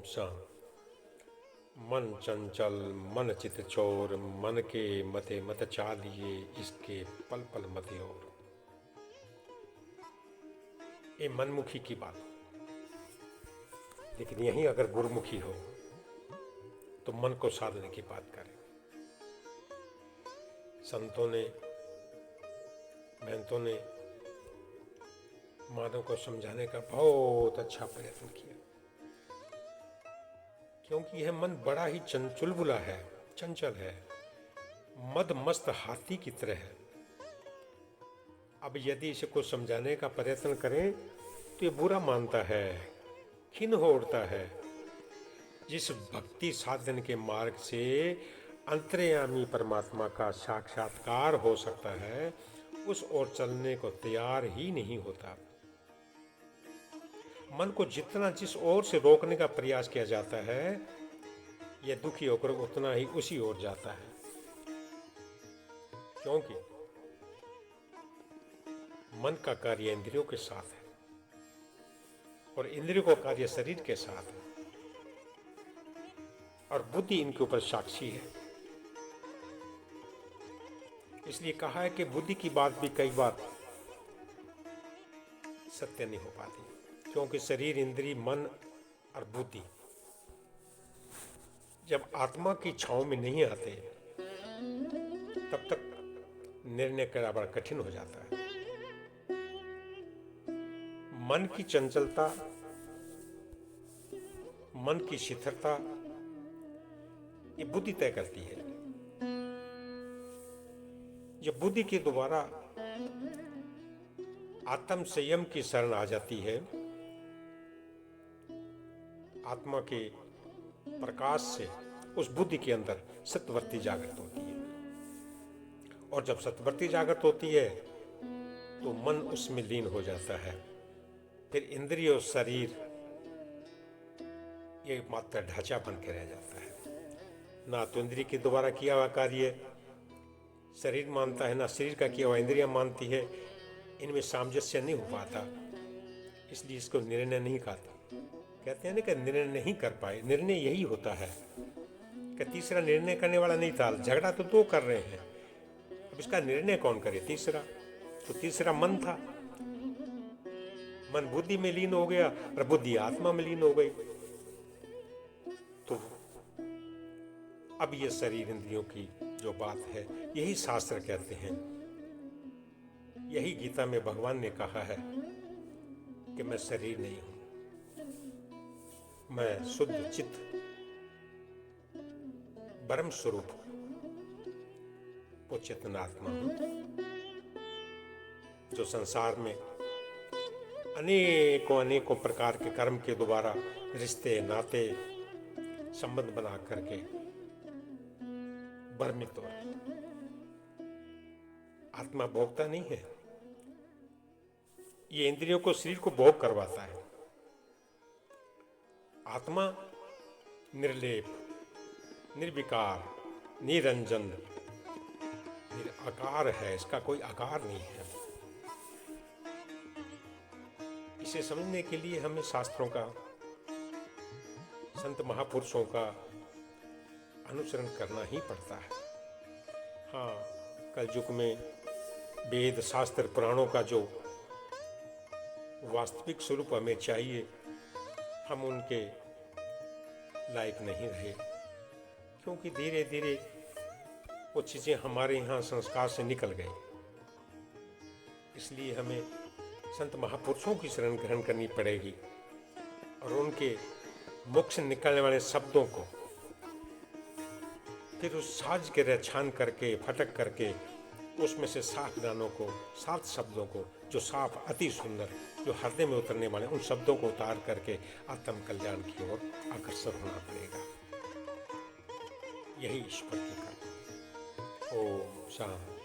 शाम। मन चंचल मन चित चोर, मन के मते मत चालिए, इसके पल पल मते और। ये मनमुखी की बात, लेकिन यही अगर गुरुमुखी हो तो मन को साधने की बात करें। संतों ने, महंतों ने मानव को समझाने का बहुत अच्छा प्रयत्न किया, क्योंकि यह मन बड़ा ही चुलबुला है, चंचल है, मद मस्त हाथी की तरह है। अब यदि इसे को समझाने का प्रयत्न करें तो ये बुरा मानता है, खिन्न हो उठता है। जिस भक्ति साधन के मार्ग से अंतर्यामी परमात्मा का साक्षात्कार हो सकता है, उस ओर चलने को तैयार ही नहीं होता। मन को जितना जिस ओर से रोकने का प्रयास किया जाता है, यह दुखी होकर उतना ही उसी ओर जाता है। क्योंकि मन का कार्य इंद्रियों के साथ है और इंद्रियों का कार्य शरीर के साथ है, और बुद्धि इनके ऊपर साक्षी है। इसलिए कहा है कि बुद्धि की बात भी कई बार सत्य नहीं हो पाती, क्योंकि शरीर, इंद्रिय, मन और बुद्धि जब आत्मा की छांव में नहीं आते तब तक निर्णय करना बड़ा कठिन हो जाता है। मन की चंचलता, मन की शिथिलता, ये बुद्धि तय करती है। जब बुद्धि के द्वारा आत्म संयम की शरण आ जाती है, आत्मा के प्रकाश से उस बुद्धि के अंदर सत्वृत्ति जागृत होती है, और जब सत्वृत्ति जागृत होती है तो मन उसमें लीन हो जाता है। फिर इंद्रिय और शरीर ये मात्र ढांचा बन के रह जाता है। ना तो इंद्रिय के द्वारा किया हुआ कार्य शरीर मानता है, ना शरीर का किया हुआ इंद्रियां मानती है। इनमें सामंजस्य नहीं हो पाता, इसलिए इसको निर्णय नहीं कहते हैं ना कि निर्णय नहीं कर पाए। निर्णय यही होता है कि तीसरा निर्णय करने वाला नहीं था, झगड़ा तो दो कर रहे हैं, अब इसका निर्णय कौन करे? तीसरा। तो तीसरा मन था, मन बुद्धि में लीन हो गया और बुद्धि आत्मा में लीन हो गई। तो अब ये शरीर इंद्रियों की जो बात है, यही शास्त्र कहते हैं, यही गीता में भगवान ने कहा है कि मैं शरीर नहीं हूं, मैं शुद्ध चित्त ब्रह्म स्वरूप वो चेतनात्मा हूं, जो संसार में अनेकों प्रकार के कर्म के द्वारा रिश्ते, नाते, संबंध बना करके भ्रमित हो। आत्मा भोगता नहीं है, ये इंद्रियों को, शरीर को भोग करवाता है। आत्मा निर्लेप, निर्विकार, निरंजन, निराकार है, इसका कोई आकार नहीं है। इसे समझने के लिए हमें शास्त्रों का, संत महापुरुषों का अनुसरण करना ही पड़ता है। हाँ, कलयुग में वेद, शास्त्र, पुराणों का जो वास्तविक स्वरूप हमें चाहिए, हम उनके लायक नहीं रहे, क्योंकि धीरे धीरे वो चीज़ें हमारे यहाँ संस्कार से निकल गई। इसलिए हमें संत महापुरुषों की शरण ग्रहण करनी पड़ेगी, और उनके मुख से निकलने वाले शब्दों को फिर उस साज के छान करके, फटक करके, उसमें से साफ गानों को, सात शब्दों को, जो साफ, अति सुंदर, जो हृदय में उतरने वाले, उन शब्दों को उतार करके आत्म कल्याण की ओर अग्रसर होना पड़ेगा। यही ईश्वर की कृपा। ओम शांति।